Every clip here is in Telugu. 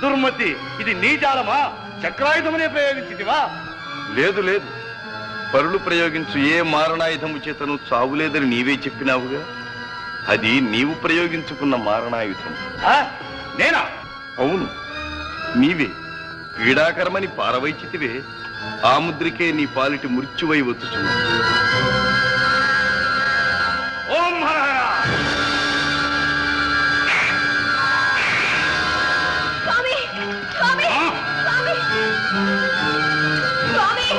దుర్మతి, ఇది నీ జాలమా? చక్రాయుధమునే ప్రయోగించితివా? లేదు లేదు, పరులు ప్రయోగించు ఏ మారణాయుధము చేతను చావులేదని నీవే చెప్పినావుగా. అది నీవు ప్రయోగించుకున్న మారణాయుధం. నేనా? అవును, నీవే. పీడాకరమని పారవైచితివే, ఆ ముద్రికే నీ పాలిటి మృత్యువై వచ్చుచున్నా. ఓం హర స్వామి స్వామి స్వామి స్వామి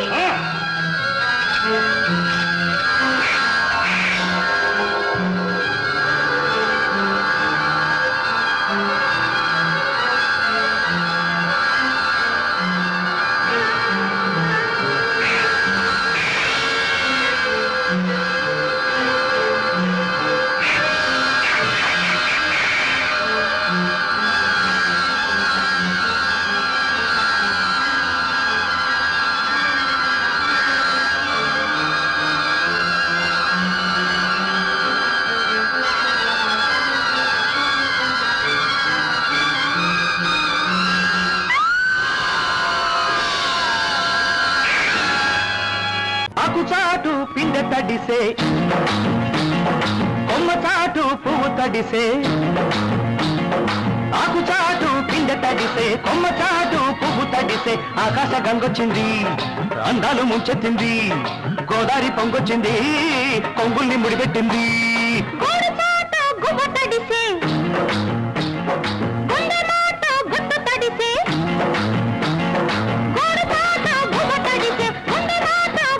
చాటు పిండ తడిసే, కొమ్మ చాటు పువ్వు తడిసే. ఆకు చాటు పిండ తడిసే, కొమ్మ చాటు పువ్వు తడిసే. ఆకాశ గంగొచ్చింది, అందాలు ముంచెత్తింది. గోదావరి పొంగొచ్చింది, కొంగుల్ని ముడిపెట్టింది.